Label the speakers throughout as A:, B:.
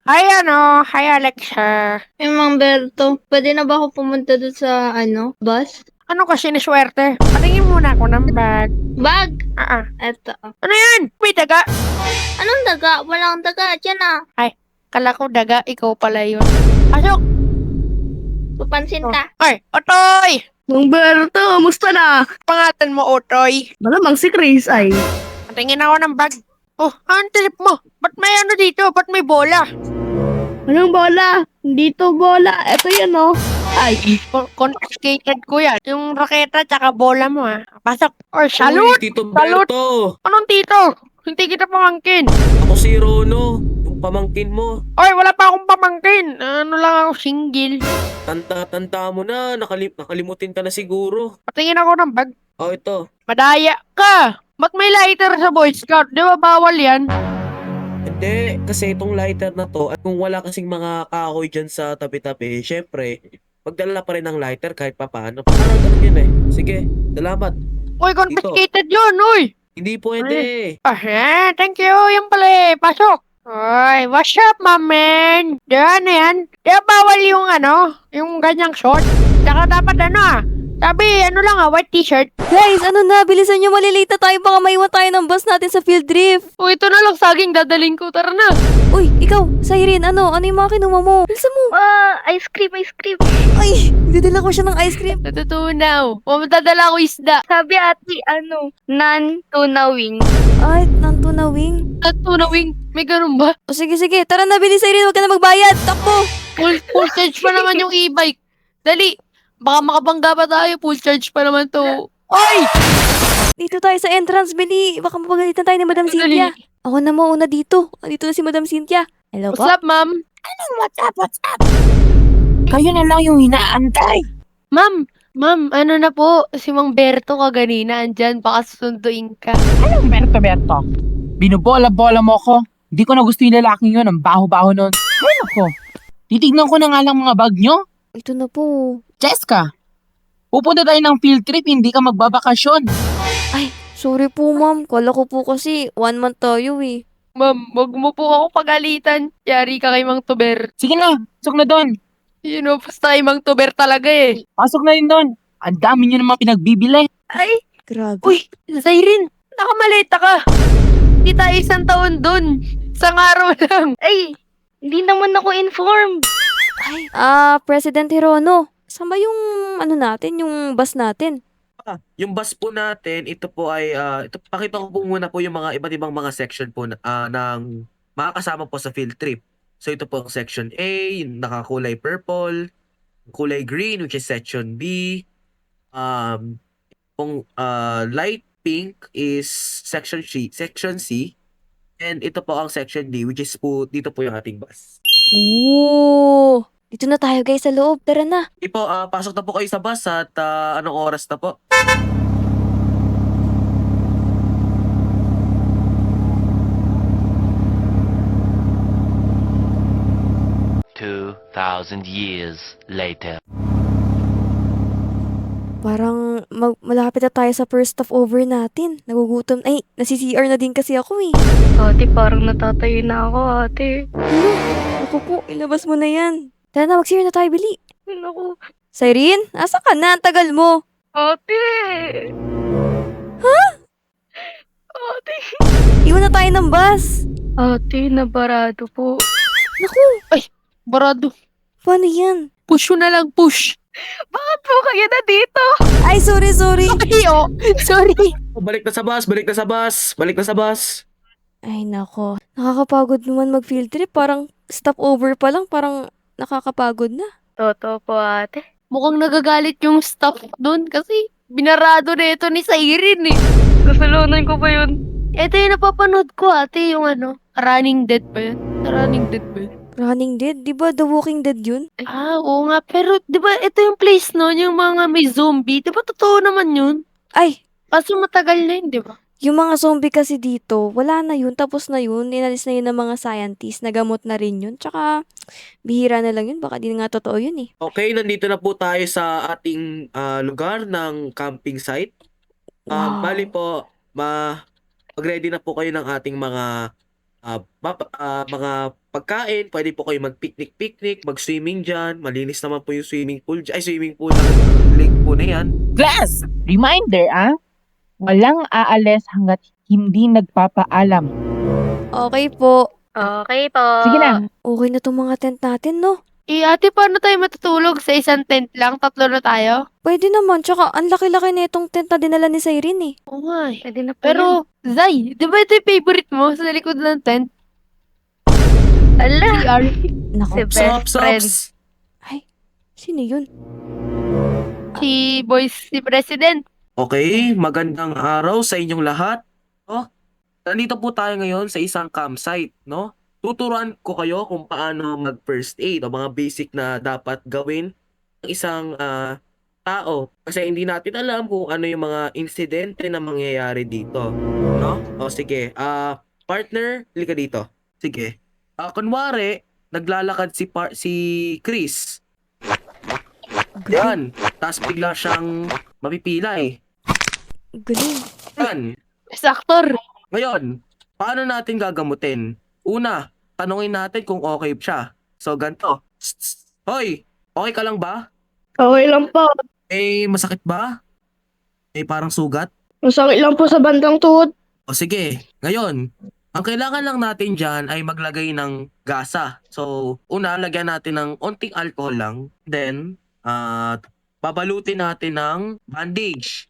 A: Hi Alexa.
B: Mang Berto, pwede na ba ako pumunta doon sa, bus?
A: Ano ka siniswerte? Patingin muna ako ng bag.
B: Bag!
A: Ah, ah.
B: Eto.
A: Ano yan? May daga.
B: Anong daga? Walang daga. Diyan na.
A: Ay, kala ko daga, ikaw pala yun. Pasok!
B: Papansin ka.
A: Ay, Otoy!
C: Mang Berto, musta na?
A: Pangalan mo, Otoy.
C: Malamang si Chris ay.
A: Patingin ako ng bag. Oh, ang trip mo? Ba't may ano dito? Ba't may bola?
C: Anong bola? Dito bola. Ito yan oh. Ay,
A: Confiscated ko yan. Yung raketa tsaka bola mo Pasok. Or
D: Uy,
A: salute!
D: Tito
A: Salute!
D: Berto!
A: Anong tito? Hindi kita pamangkin.
D: Ako si Rono, yung pamangkin mo.
A: Oy, wala pa akong pamangkin. Ano lang ako, single.
D: Tanda-tanda mo na, nakalimutin ka na siguro.
A: Patingin ako ng bag.
D: Oh, ito.
A: Madaya ka! Ba't may lighter sa Boy Scout? Di ba bawal yan?
D: Hindi, kasi itong lighter na to, at kung wala kasing mga kahoy dyan sa tabi-tabi, syempre, magdala pa rin ng lighter kahit papaano. Parang ganun yun eh. Sige, salamat.
A: Uy, confiscated yun, uy!
D: Hindi pwede.
A: Thank you. Yan pala Pasok. Uy, what's up, my man? Di ba ano yan? Di ba bawal yung yung ganyang short? Tsaka dapat sabi, white t-shirt.
E: Guys, ano na? Bilisan nyo, malilate na tayo. Baka maiwan tayo ng bus natin sa field trip.
A: Uy, ito na lang saging dadaling ko. Tara na.
E: Uy, ikaw, Siren, ano? Ano yung mga kinuha mo? Bilisan mo.
B: Ice cream.
E: Ay, didala ko siya ng ice cream.
A: Natutunaw. Madadala ko isda.
B: Sabi ate, non-tuna wing.
E: Ay, nanto na wing.
A: Natunawing. May ganun ba?
E: O sige, tara na, bilis, Siren. Huwag ka na magbayad. Takbo.
A: Full charge pa naman yung e-bike. Dali. Baka makabangga pa tayo. Full charge pa naman to. Oy!
E: Dito tayo sa entrance, Bili. Baka mapagalitan tayo ni Madam Cynthia. Ako na mauna dito. Dito na si Madam Cynthia. Hello
A: What's
E: po?
A: up, ma'am?
F: What's up? Kayo na lang yung inaantay.
A: Ma'am, ano na po? Si Mang Berto kaganina andyan. Baka susunduin ka.
F: Anong Berto? Binubola-bola mo ko. Hindi ko na gusto yung lalaking yun. Ang baho-baho nun. Ay, ako. Titignan ko na nga lang mga bag nyo.
E: Ito na po.
F: Jessica, pupunta tayo ng field trip. Hindi ka magbabakasyon.
E: Ay, sorry po, ma'am. Kala ko po kasi 1 month tayo eh.
A: Ma'am, wag mo po ako pagalitan. Yari ka kay Mang Tuber.
F: Sige na, pasok na doon.
A: Basta kay Mang Tuber talaga eh.
F: Pasok na rin doon. Ang dami nyo naman pinagbibili.
A: Ay,
E: Grabe.
A: uy, Zyrene, nakamalita ka. Hindi tayo 1 taon dun. Isang araw lang.
B: Ay, hindi naman ako informed.
E: Ay, President Hirono. Saan ba yung natin, yung bus natin?
D: Yung bus po natin, ito po ay, ito, pakita ko po muna po yung mga iba't ibang mga section po ng mga kasama po sa field trip. So ito po ang section A, yung nakakulay purple, kulay green which is section B, kung light pink is section C, and ito po ang section D which is po, dito po yung ating bus.
E: Oo. Dito na tayo guys sa loob. Tara na.
D: Hindi po, pasok na po kayo sa bus at anong oras na po?
G: Thousand years later.
E: Parang malapit na tayo sa first stopover natin. Nagugutom. Ay, nasi-CR na din kasi ako eh.
B: Ate, parang natatayo na ako, ate.
E: Ako po, ilabas mo na yan. Tara na, mag-CR na tayo, Bili.
B: Naku,
E: Siren, asa ka na? Ang tagal mo.
B: ate. Ate.
E: Iwan na tayo ng bus.
B: Ate, nabarado po.
E: Naku,
A: Barado.
E: paano yan?
A: Push mo na lang, push.
B: Bakit po kayo na dito?
E: Ay, sorry.
A: Ay, sorry.
D: Balik na sa bus!
E: Ay, nako. Nakakapagod naman mag-field trip. Parang stopover pa lang. Parang nakakapagod na.
B: Totoo po, ate.
A: Mukhang nagagalit yung staff doon kasi binarado na ito ni Siren eh.
B: Kasalanan ko pa yun.
A: Ito yung napapanood ko ate, yung Running Dead ba yun? Running Dead ba yun?
E: Running Dead? Di ba The Walking Dead yun?
A: Oo nga, pero di ba ito yung place no, yung mga may zombie, di ba totoo naman yun?
E: Ay,
A: Kaso matagal na yun, di ba?
E: yung mga zombie kasi dito, wala na yun. Tapos na yun. Inalis na yun ng mga scientists. Nagamot na rin yun. Tsaka, bihira na lang yun. Baka di nga totoo yun eh.
D: Okay, nandito na po tayo sa ating lugar ng camping site.
E: Wow.
D: Bali po, mag-ready na po kayo ng ating mga mga pagkain, pwede po kayo mag-picnic, mag-swimming dyan. Malinis naman po yung swimming pool dyan. Ay, swimming pool, lake po na yan.
F: Class! Reminder, walang aalis hanggat hindi nagpapaalam.
E: Okay po.
B: Okay po.
F: Sige na.
E: Okay na tong mga tent natin, no?
A: Ate, paano tayo matutulog? Sa isang tent lang? 3 na tayo?
E: Pwede naman. Tsaka, ang laki-laki na itong tent na dinala ni Siren eh.
A: Oo nga eh.
B: Pwede na po yan.
A: Pero, Zay, di ba ito yung favorite mo sa likod ng tent?
B: Ala,
A: Si Ari.
E: Naku,
B: Si best
D: Sops,
B: friend.
D: sops.
E: sino yun?
A: Si si President.
D: Okay, magandang araw sa inyong lahat. Nandito po tayo ngayon sa isang campsite, no? Tuturuan ko kayo kung paano mag first aid o mga basic na dapat gawin ng isang tao. Kasi hindi natin alam kung ano yung mga insidente na mangyayari dito, no? O sige, partner, halika dito. Sige. Kunwari, naglalakad si Chris. Yan. Tapos bigla siyang mapipilay.
E: Galing.
D: Yan.
A: Saktor.
D: Ngayon, paano natin gagamutin? Una, tanungin natin kung okay siya. So, ganito. Hoy, okay ka lang ba?
C: Okay lang po.
D: Masakit ba? Parang sugat?
C: Masakit lang po sa bandang tuhod.
D: O sige, ngayon, ang kailangan lang natin dyan ay maglagay ng gasa. So, una, lagyan natin ng onting alcohol lang. Then, babalutin natin ng bandage.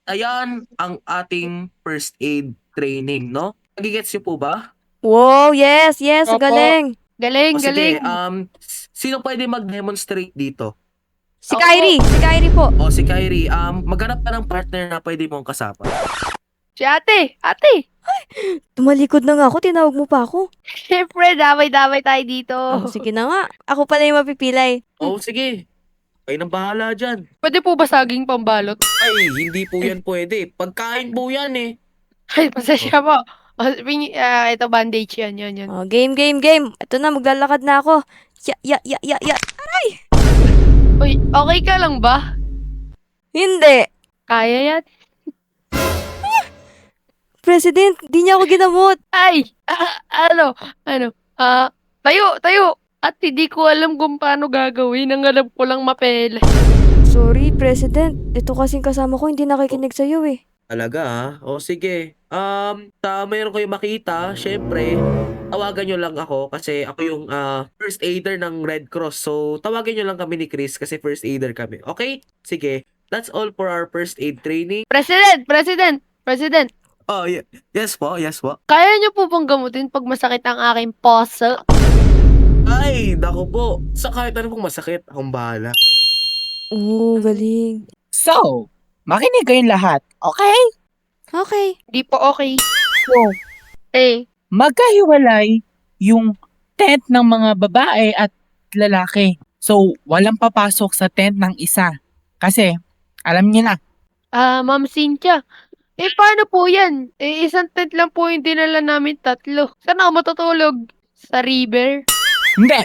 D: Ayan ang ating first aid training, no? Nagigets niyo po ba?
E: Wow, yes,
A: Opo.
E: galing.
A: Galing,
D: O sige,
A: galing.
D: sino pwede mag-demonstrate dito?
E: Si Kyrie po.
D: O si Kyrie, maghanap ka ng partner na pwede mong kasama.
A: Si ate. Ate.
E: Tumalikod na nga ako, tinawag mo pa ako.
A: Siyempre, damay-damay tayo dito.
E: Oh, sige na nga. Ako pala yung mapipilay.
D: O sige, kayo nang bahala dyan.
A: Pwede po ba saging pambalot?
D: Ay, hindi po yan pwede. Pagkain po yan eh.
A: Ay, pasensya po. Ito bandage yan.
E: Oh, game. Ito na, maglalakad na ako. Ya.
A: Uy, okay ka lang ba?
E: Hindi.
A: Kaya yan?
E: President, di niya ako ginamot.
A: Ay! Tayo! At hindi ko alam kung paano gagawin. Ang alam ko lang mapele.
E: Sorry, President. Ito kasing kasama ko, hindi nakikinig sa'yo eh.
D: Talaga O sige. Mayroon kayo makita, syempre, tawagan nyo lang ako kasi ako yung first aider ng Red Cross. So, tawagan nyo lang kami ni Chris kasi first aider kami. Okay? Sige. That's all for our first aid training.
A: President!
D: Oh, yes po.
A: Kaya niyo po bang gamutin pag masakit ang aking puso?
D: Ay, naku po. Sa kahit ano pong masakit, akong bahala.
E: Oo, galing.
F: So, makinig kayong lahat, okay?
E: Okay.
A: Di po okay.
F: So, magkahiwalay yung tent ng mga babae at lalaki. So, walang papasok sa tent ng isa. Kasi, alam niyo na,
A: Ma'am Cynthia. Paano po yan? Isang tent lang po yung dinala namin 3. Saan ako matutulog? Sa river?
F: hindi.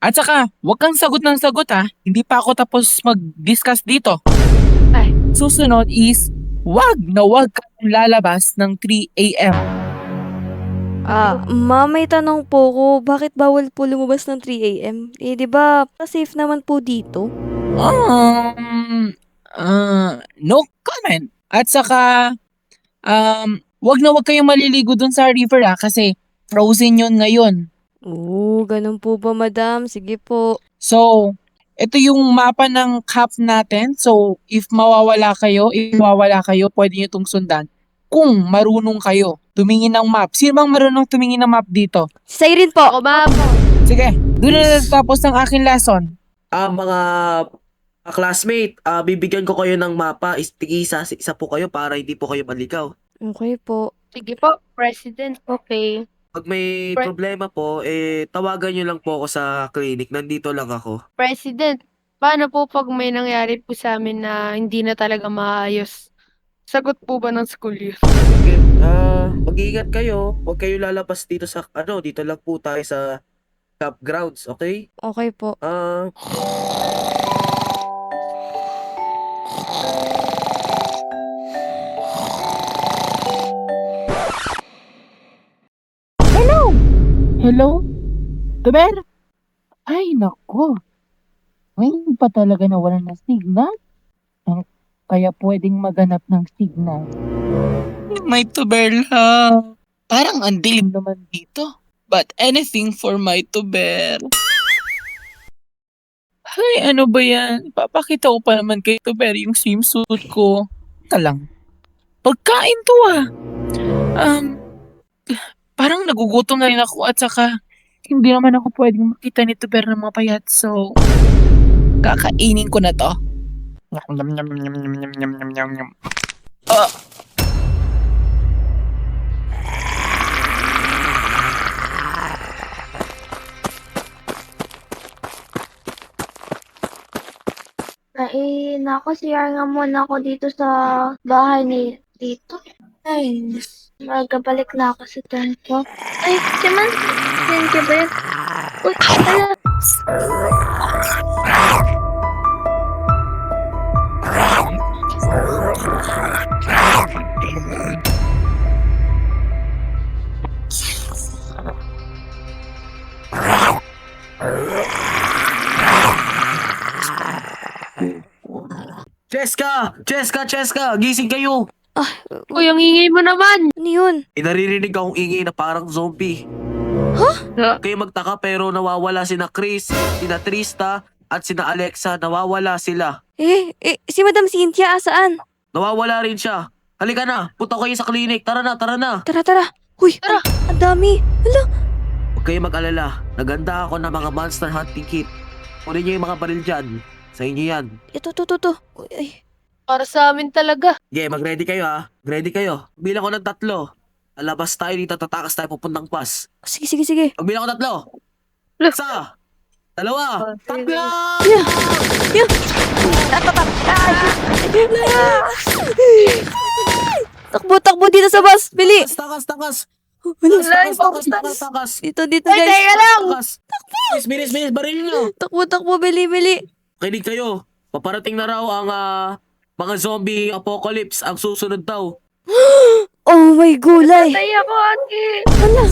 F: At saka, wag kang sagot ng sagot Hindi pa ako tapos mag-discuss dito.
A: Ay.
F: Susunod is, wag kang lalabas ng 3 a.m.
E: Ma'am, may tanong po ko, bakit bawal po lumabas ng 3 a.m.? Di ba, safe naman po dito?
F: No comment. At saka, wag kayong maliligo dun sa river kasi frozen yun ngayon.
E: Oo, ganun po ba, madam? Sige po.
F: So, ito yung mapa ng camp natin. So, if mawawala kayo, pwede nyo itong sundan. Kung marunong kayo, tumingin ng map. Sino bang marunong tumingin ng map dito?
E: Si Siren po.
A: Ako, ma'am.
F: Sige, doon na natapos ng aking lesson.
D: Mga classmate, bibigyan ko kayo ng mapa. Isa po kayo para hindi po kayo maligaw.
E: Okay po.
A: Sige po, President. Okay.
D: Pag may problema po, tawagan nyo lang po ako sa clinic. Nandito lang ako.
A: President, paano po pag may nangyari po sa amin na hindi na talaga maayos? Sagot po ba ng school yun?
D: Okay, mag-iingat kayo. Huwag kayo lalabas dito sa, dito lang po tayo sa campgrounds, okay?
E: Okay po.
C: Hello,
F: Hello? Tuber? Ay, nako. Ngayon pa talaga nawalan ng signal? Kaya pwedeng maganap ng signal. May tuber lang. Parang ang dilim naman dito. But anything for my tuber. Ay, ano ba yan? Papakita ko pa naman kay tuber yung swimsuit ko. Talang. Pagkain to ah. Parang nagugutom na rin ako at saka hindi naman ako pwedeng makita ni tuber ng mga payat. So, kakainin ko na to. Nyam, nyam, nyam, nyam, nyam, nyam, nyam, nyam, nyam.
B: Nako, CR nga muna ako dito sa bahay ni Tito. Ay, magkabalik na ako sa tempo. Ay, siman, thank you ba yun? Uy, ala.
D: Cheska! Cheska! Cheska! Gising kayo!
A: Uy, ang ingay mo naman.
E: Ano yun?
D: Naririnig akong ingay na parang zombie. Kayo magtaka pero nawawala sina Chris, sina Trista, at sina Alexa. Nawawala sila.
E: Si Madam Cynthia, saan?
D: Nawawala rin siya. Halika na, punta kayo sa clinic. Tara na, tara na.
E: Tara. Huy, ang dami. Hala,
D: Huwag kayo mag-alala. Naganda ako ng mga monster hunting kit. Kunin niyo yung mga baril dyan. Sa inyo yan.
E: ito. Uy, ay.
A: Para sa amin talaga.
D: Okay, mag-ready kayo ha. Ready kayo. Bilang ko ng 3. Alabas tayo dito, tatakas tayo pupuntang pas.
E: Sige.
D: Pagbilang ko 3. 1, 2, 3.
E: Takbo dito sa bus. Bili.
D: Takas.
E: Wala.
D: Takas.
E: Dito,
A: Ay,
E: guys.
A: teka lang.
D: Takas. Bilis, baril nyo.
E: Takbo, bili.
D: Kinig kayo. Paparating na raw ang mga zombie apocalypse ang susunod daw.
E: Oh my gulay.
B: Ay, ako, ate.
E: Hala,